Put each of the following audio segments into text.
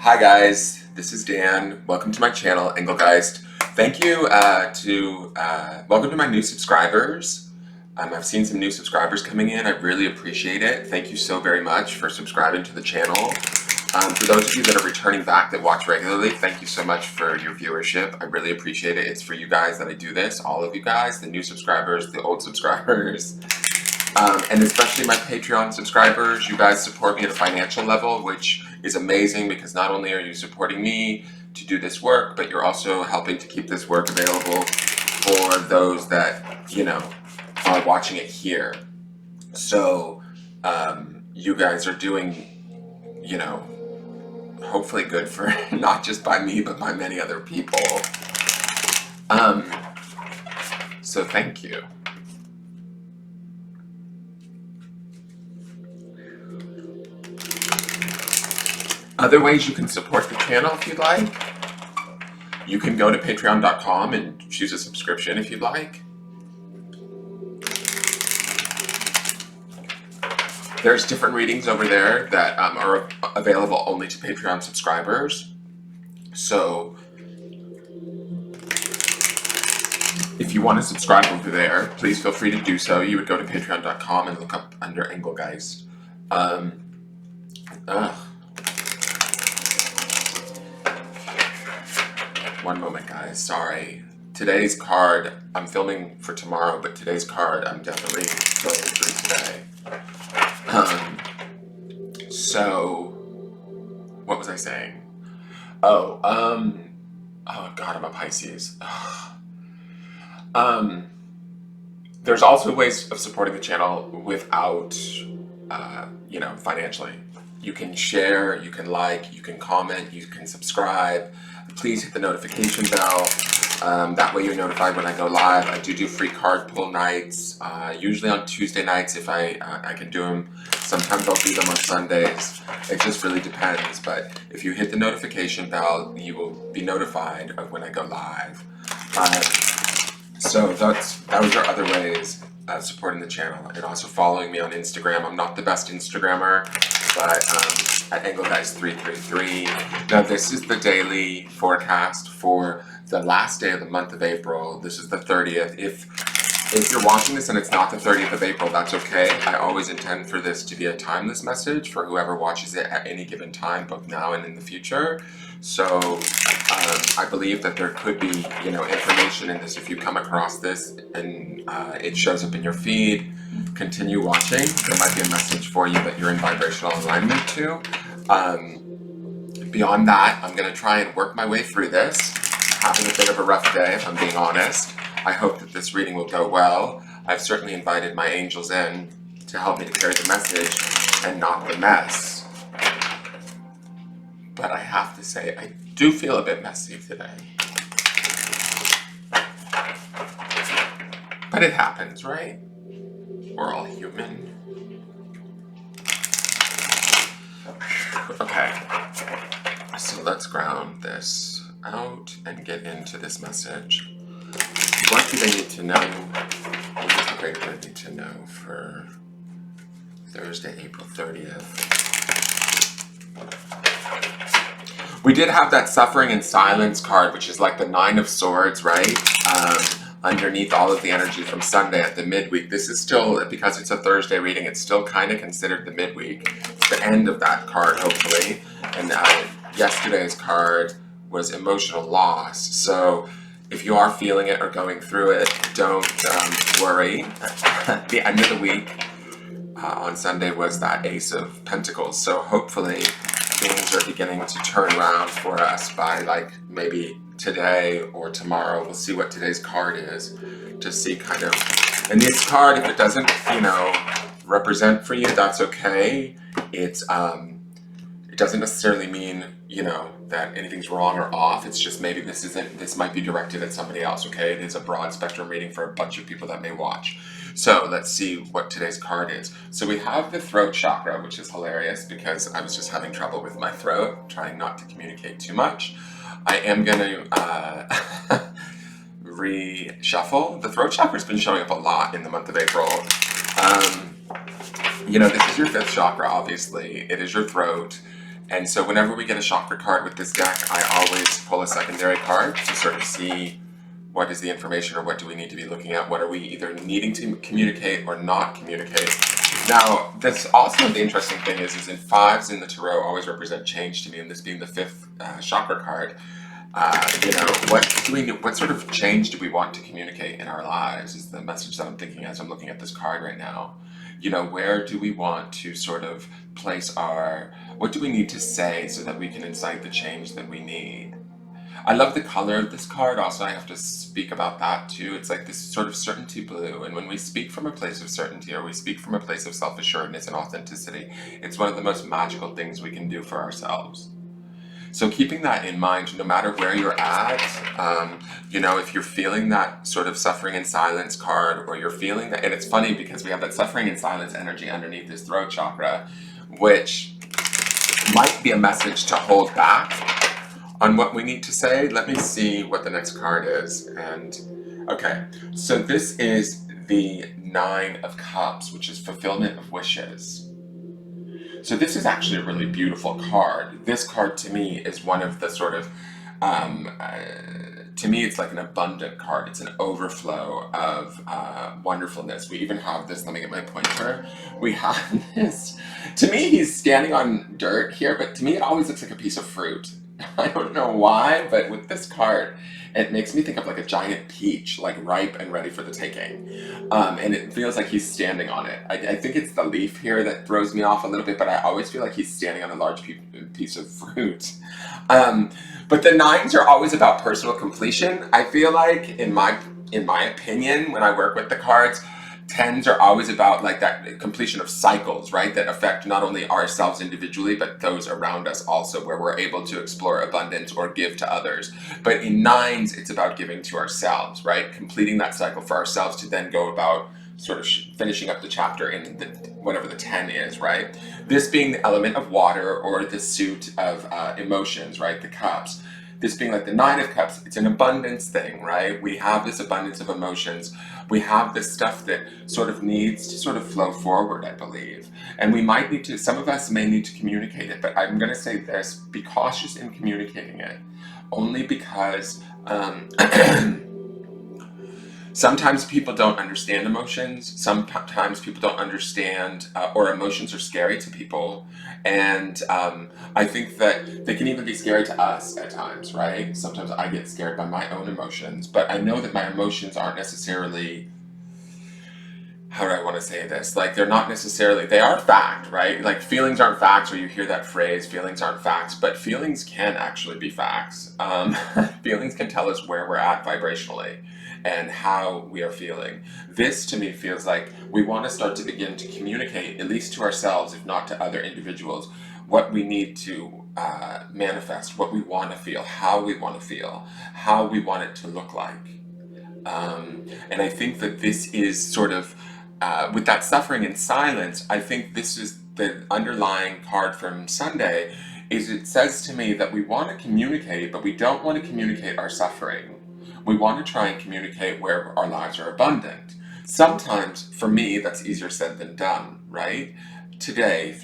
Hi guys, this is Dan. Welcome to my channel, Engelgeist. Thank you welcome to my new subscribers. I've seen some new subscribers coming in. I really appreciate it. Thank you so very much for subscribing to the channel. For those of you that are returning back that watch regularly, thank you so much for your viewership. I really appreciate it. It's for you guys that I do this, all of you guys, the new subscribers, the old subscribers. And especially my Patreon subscribers, you guys support me at a financial level, which is amazing because not only are you supporting me to do this work, but you're also helping to keep this work available for those that, are watching it here. So, you guys are doing, hopefully good for not just by me, but by many other people. So thank you. Other ways you can support the channel if you'd like. You can go to patreon.com and choose a subscription if you'd like. There's different readings over there that are available only to Patreon subscribers. So if you want to subscribe over there, please feel free to do so. You would go to patreon.com and look up under Engelgeist. One moment, guys. Sorry. Today's card, I'm filming for tomorrow, but today's card I'm definitely going through today. So, what was I saying? Oh God, I'm a Pisces. There's also ways of supporting the channel without, financially. You can share, you can like, you can comment, you can subscribe. Please hit the notification bell. That way you're notified when I go live. I do free card pull nights, usually on Tuesday nights if I can do them. Sometimes I'll do them on Sundays. It just really depends. But if you hit the notification bell, you will be notified of when I go live. So those are other ways of supporting the channel, and also following me on Instagram. I'm not the best Instagrammer, but at Engelgeist333. Now this is the daily forecast for the last day of the month of April. This is the 30th. If you're watching this and it's not the 30th of April, that's okay. I always intend for this to be a timeless message for whoever watches it at any given time, both now and in the future. So I believe that there could be, information in this. If you come across this and it shows up in your feed, continue watching. There might be a message for you that you're in vibrational alignment to. Beyond that, I'm going to try and work my way through this. Having a bit of a rough day, if I'm being honest. I hope that this reading will go well. I've certainly invited my angels in to help me to carry the message and not the mess. But I have to say, I do feel a bit messy today. But it happens, right? We're all human. Okay, so let's ground this out and get into this message. What do they need to know? What is great they need to know for Thursday, April 30th? We did have that Suffering in Silence card, which is like the 9 of Swords, right? Underneath all of the energy from Sunday at the midweek. This is still, because it's a Thursday reading, it's still kind of considered the midweek. It's the end of that card, hopefully. And yesterday's card was emotional loss. So if you are feeling it or going through it, don't worry. The end of the week on Sunday was that Ace of Pentacles. So hopefully things are beginning to turn around for us by like maybe today or tomorrow. We'll see what today's card is to see kind of. And this card, if it doesn't, represent for you, that's okay. It doesn't necessarily mean, that anything's wrong or off. It's just maybe this might be directed at somebody else, okay? It is a broad spectrum reading for a bunch of people that may watch. So let's see what today's card is. So we have the throat chakra, which is hilarious because I was just having trouble with my throat, trying not to communicate too much. I am going to reshuffle. The throat chakra's been showing up a lot in the month of April. This is your 5th chakra, obviously. It is your throat. And so whenever we get a chakra card with this deck, I always pull a secondary card to sort of see what is the information or what do we need to be looking at, what are we either needing to communicate or not communicate. Now, this also, the interesting thing is in fives in the tarot always represent change to me, and this being the fifth chakra card, what sort of change do we want to communicate in our lives is the message that I'm thinking as I'm looking at this card right now. Where do we want to sort of place what do we need to say so that we can incite the change that we need? I love the color of this card. Also, I have to speak about that too. It's like this sort of certainty blue. And when we speak from a place of certainty, or we speak from a place of self-assuredness and authenticity, it's one of the most magical things we can do for ourselves. So keeping that in mind, no matter where you're at, if you're feeling that sort of suffering in silence card, or you're feeling that, and it's funny because we have that suffering in silence energy underneath this throat chakra, which might be a message to hold back on what we need to say. Let me see what the next card is. And okay, so this is the Nine of Cups, which is fulfillment of wishes. So this is actually a really beautiful card. This card to me is one of the sort of, to me it's like an abundant card. It's an overflow of wonderfulness. We even have this, let me get my pointer. We have this, to me he's standing on dirt here, but to me it always looks like a piece of fruit. I don't know why, but with this card, it makes me think of like a giant peach, like ripe and ready for the taking. And it feels like he's standing on it. I think it's the leaf here that throws me off a little bit, but I always feel like he's standing on a large piece of fruit. But the nines are always about personal completion. I feel like, in my opinion, when I work with the cards, tens are always about like that completion of cycles, right? That affect not only ourselves individually, but those around us also, where we're able to explore abundance or give to others. But in nines, it's about giving to ourselves, right? Completing that cycle for ourselves to then go about sort of finishing up the chapter in whatever the 10 is, right? This being the element of water, or the suit of emotions, right? The cups. This being like the Nine of Cups, it's an abundance thing, right? We have this abundance of emotions. We have this stuff that sort of needs to sort of flow forward, I believe. And we might need to, some of us may need to communicate it, but I'm going to say this, be cautious in communicating it. Only because sometimes people don't understand emotions. Sometimes people don't understand, or emotions are scary to people. And I think that they can even be scary to us at times, right? Sometimes I get scared by my own emotions, but I know that my emotions aren't necessarily, how do I want to say this? Like, they're not necessarily, they are fact, right? Like, feelings aren't facts, or you hear that phrase, feelings aren't facts, but feelings can actually be facts. Feelings can tell us where we're at vibrationally and how we are feeling. This to me feels like we want to start to begin to communicate, at least to ourselves, if not to other individuals, what we need to manifest, what we want to feel, how we want to feel, how we want it to look like. And I think that this is sort of, with that suffering in silence, I think this is the underlying card from Sunday, is it says to me that we want to communicate, but we don't want to communicate our suffering. We want to try and communicate where our lives are abundant. Sometimes, for me, that's easier said than done, right? Today,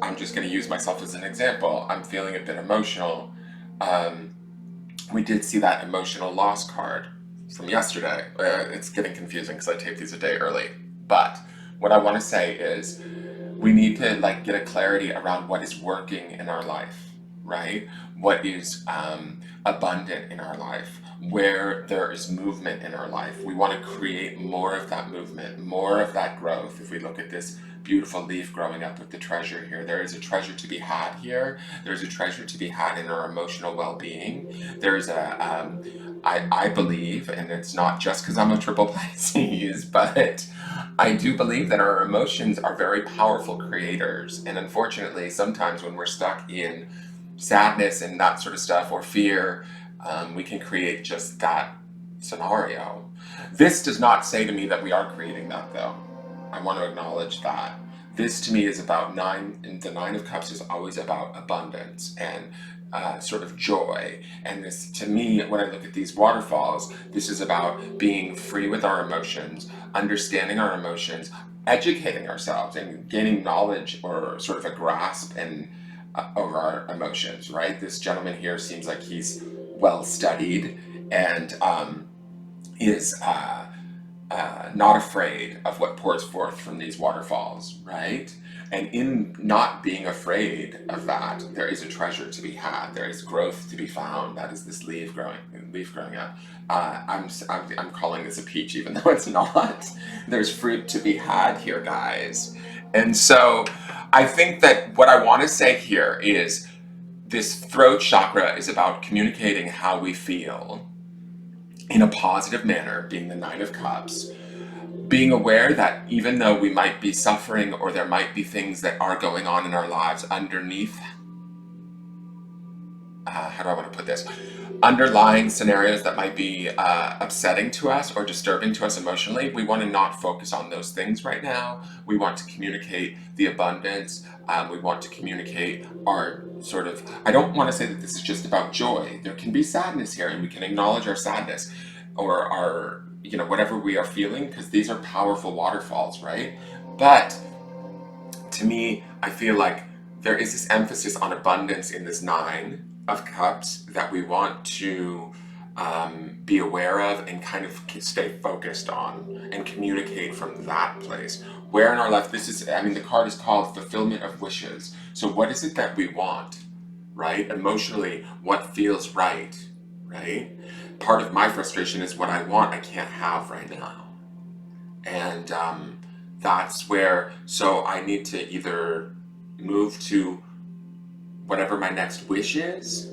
I'm just going to use myself as an example. I'm feeling a bit emotional. We did see that emotional loss card from yesterday. It's getting confusing because I take these a day early. But what I want to say is we need to like get a clarity around what is working in our life, right? What is abundant in our life, where there is movement in our life. We want to create more of that movement, more of that growth. If we look at this beautiful leaf growing up with the treasure here, there is a treasure to be had here. There's a treasure to be had in our emotional well-being. There's I believe, and it's not just because I'm a triple Pisces, but I do believe that our emotions are very powerful creators. And unfortunately, sometimes when we're stuck in sadness and that sort of stuff, or fear, we can create just that scenario. This does not say to me that we are creating that, though. I want to acknowledge that. This to me is about the Nine of Cups is always about abundance and sort of joy. And this, to me, when I look at these waterfalls, this is about being free with our emotions, understanding our emotions, educating ourselves, and gaining knowledge, or sort of a grasp and over our emotions, right? This gentleman here seems like he's well studied and is not afraid of what pours forth from these waterfalls, right? And in not being afraid of that, there is a treasure to be had. There is growth to be found. That is this leaf growing up. I'm calling this a peach, even though it's not. There's fruit to be had here, guys. And so I think that what I want to say here is this throat chakra is about communicating how we feel in a positive manner, being the Nine of Cups, being aware that even though we might be suffering or there might be things that are going on in our lives underneath, how do I want to put this? Underlying scenarios that might be upsetting to us or disturbing to us emotionally, we want to not focus on those things right now. We want to communicate the abundance. We want to communicate our sort of, I don't want to say that this is just about joy. There can be sadness here, and we can acknowledge our sadness or our, whatever we are feeling, because these are powerful waterfalls, right? But to me, I feel like there is this emphasis on abundance in this Nine of Cups that we want to be aware of and kind of stay focused on and communicate from that place. Where in our life, the card is called Fulfillment of Wishes. So what is it that we want, right? Emotionally, what feels right, right? Part of my frustration is what I want, I can't have right now. And that's where, so I need to either move to whatever my next wish is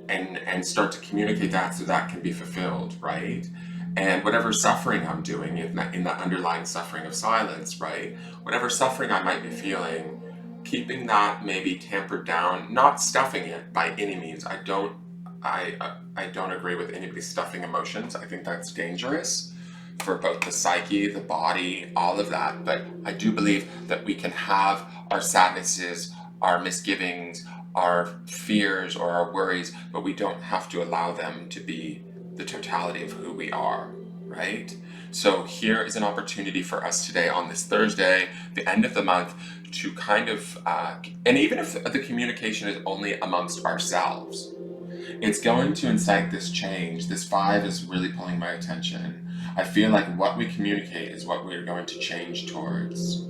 and start to communicate that so that can be fulfilled, right? And whatever suffering I'm doing in that underlying suffering of silence, right? Whatever suffering I might be feeling, keeping that maybe tampered down, not stuffing it by any means. I don't agree with anybody stuffing emotions. I think that's dangerous for both the psyche, the body, all of that. But I do believe that we can have our sadnesses, our misgivings, our fears, or our worries, but we don't have to allow them to be the totality of who we are, right? So here is an opportunity for us today on this Thursday, the end of the month, to kind of, and even if the communication is only amongst ourselves, it's going to incite this change. This 5 is really pulling my attention. I feel like what we communicate is what we're going to change towards.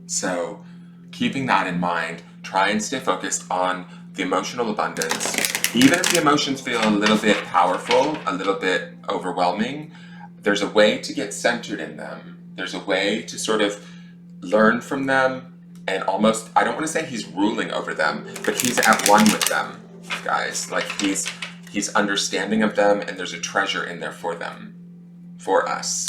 So keeping that in mind, try and stay focused on the emotional abundance. Even if the emotions feel a little bit powerful, a little bit overwhelming, there's a way to get centered in them. There's a way to sort of learn from them and almost, I don't want to say he's ruling over them, but he's at one with them, guys. Like he's understanding of them, and there's a treasure in there for them, for us.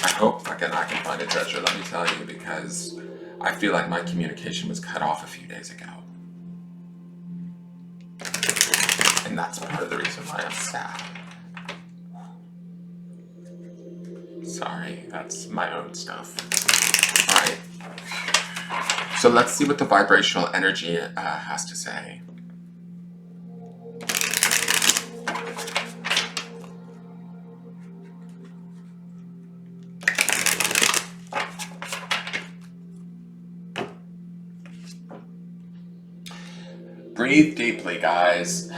I hope I can find a treasure, let me tell you, because I feel like my communication was cut off a few days ago. And that's part of the reason why I'm sad. Sorry, that's my own stuff. Alright. So let's see what the vibrational energy has to say. Breathe deeply, guys.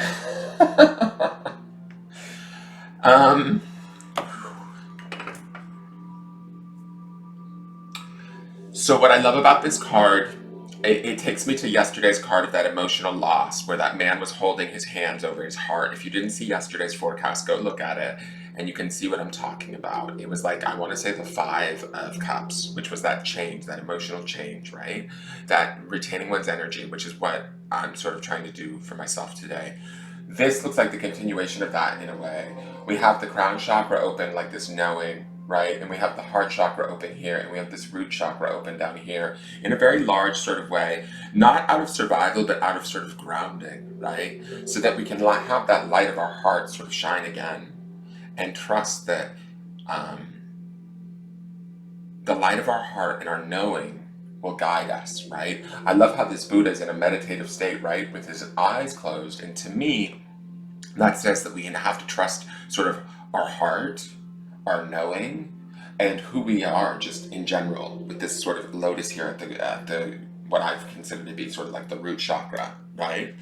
So what I love about this card, it takes me to yesterday's card of that emotional loss, where that man was holding his hands over his heart. If you didn't see yesterday's forecast, go look at it, and you can see what I'm talking about. It was like, I want to say the 5 of Cups, which was that change, that emotional change, right? That retaining one's energy, which is what I'm sort of trying to do for myself today. This looks like the continuation of that in a way. We have the crown chakra open, like this knowing, right? And we have the heart chakra open here, and we have this root chakra open down here in a very large sort of way, not out of survival, but out of sort of grounding, right? So that we can have that light of our heart sort of shine again, and trust that the light of our heart and our knowing will guide us, right? I love how this Buddha is in a meditative state, right? With his eyes closed. And to me, that says that we have to trust sort of our heart, our knowing, and who we are just in general with this sort of lotus here at the what I've considered to be sort of like the root chakra, right?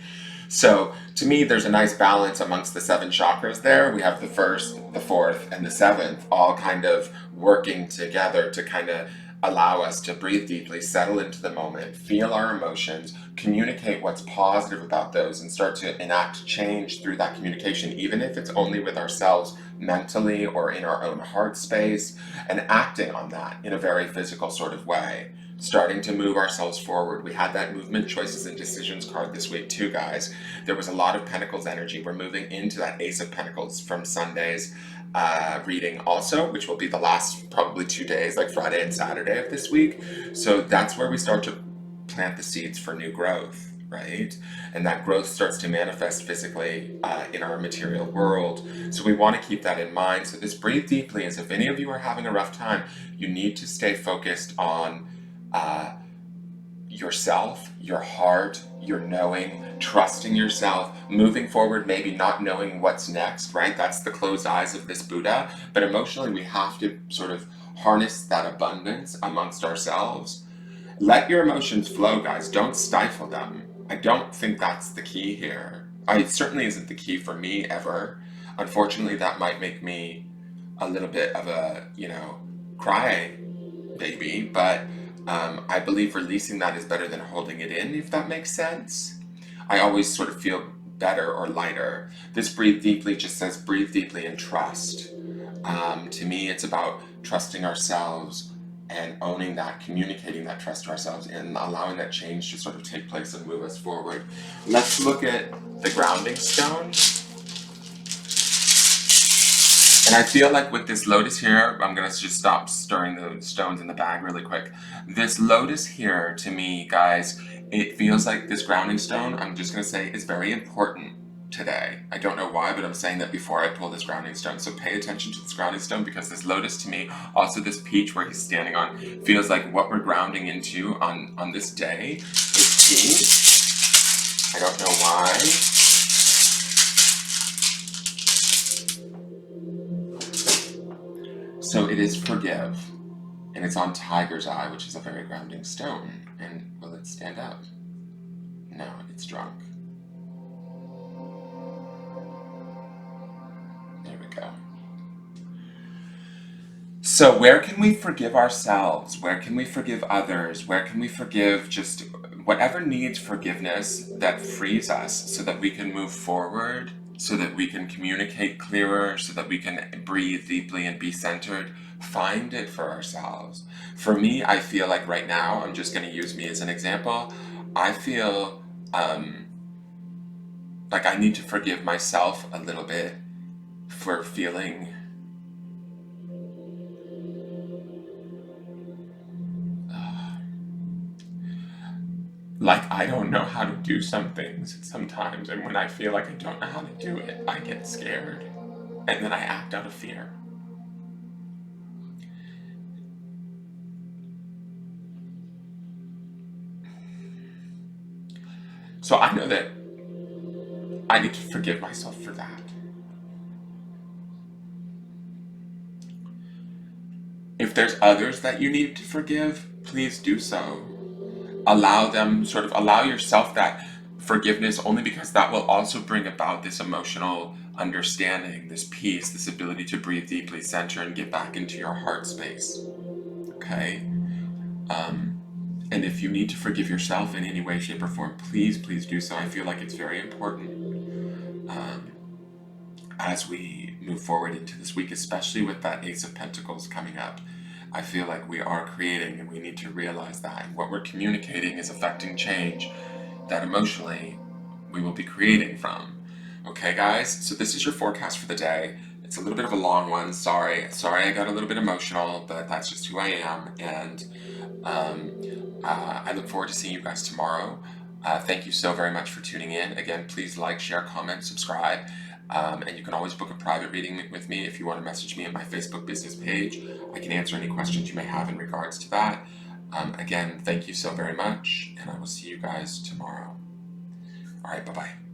So to me, there's a nice balance amongst the 7 chakras there. We have the first, the fourth, and the seventh all kind of working together to kind of allow us to breathe deeply, settle into the moment, feel our emotions, communicate what's positive about those, and start to enact change through that communication, even if it's only with ourselves mentally or in our own heart space, and acting on that in a very physical sort of way. Starting to move ourselves forward. We had that movement, choices, and decisions card this week too, guys. There was a lot of Pentacles energy. We're moving into that Ace of Pentacles from Sunday's reading also, which will be the last probably 2 days, like Friday and Saturday of this week. So that's where we start to plant the seeds for new growth, right? And that growth starts to manifest physically in our material world. So we want to keep that in mind. So this breathe deeply is, if any of you are having a rough time, you need to stay focused on yourself, your heart, your knowing, trusting yourself, moving forward, maybe not knowing what's next, right? That's the closed eyes of this Buddha. But emotionally, we have to sort of harness that abundance amongst ourselves. Let your emotions flow, guys. Don't stifle them. I don't think that's the key here. It certainly isn't the key for me ever. Unfortunately, that might make me a little bit of a, cry baby, but I believe releasing that is better than holding it in, if that makes sense. I always sort of feel better or lighter. This breathe deeply just says breathe deeply and trust. To me, it's about trusting ourselves and owning that, communicating that trust to ourselves, and allowing that change to sort of take place and move us forward. Let's look at the grounding stone. And I feel like with this lotus here, I'm going to just stop stirring the stones in the bag really quick. This lotus here, to me, guys, it feels like this grounding stone, I'm just going to say, is very important today. I don't know why, but I'm saying that before I pull this grounding stone. So pay attention to this grounding stone, because this lotus to me, also this peach where he's standing on, feels like what we're grounding into on this day is peace. I don't know why. So it is forgive, and it's on Tiger's Eye, which is a very grounding stone. And will it stand up? No, it's drunk. There we go. So where can we forgive ourselves? Where can we forgive others? Where can we forgive just whatever needs forgiveness that frees us so that we can move forward, so that we can communicate clearer, so that we can breathe deeply and be centered? Find it for ourselves. For me, I feel like right now, I'm just going to use me as an example. I feel like I need to forgive myself a little bit for feeling like I don't know how to do some things sometimes, and when I feel like I don't know how to do it, I get scared, and then I act out of fear. So I know that I need to forgive myself for that. If there's others that you need to forgive, please do so. Allow them, sort of allow yourself that forgiveness, only because that will also bring about this emotional understanding, this peace, this ability to breathe deeply, center, and get back into your heart space. Okay? And if you need to forgive yourself in any way, shape, or form, please do so. I feel like it's very important as we move forward into this week, especially with that Ace of Pentacles coming up. I feel like we are creating, and we need to realize that. And what we're communicating is affecting change that emotionally we will be creating from. Okay, guys? So this is your forecast for the day. It's a little bit of a long one. Sorry I got a little bit emotional, but that's just who I am. And I look forward to seeing you guys tomorrow. Thank you so very much for tuning in. Again, please like, share, comment, subscribe. And you can always book a private reading with me if you want to message me on my Facebook business page. I can answer any questions you may have in regards to that. Again, thank you so very much, and I will see you guys tomorrow. All right, bye-bye.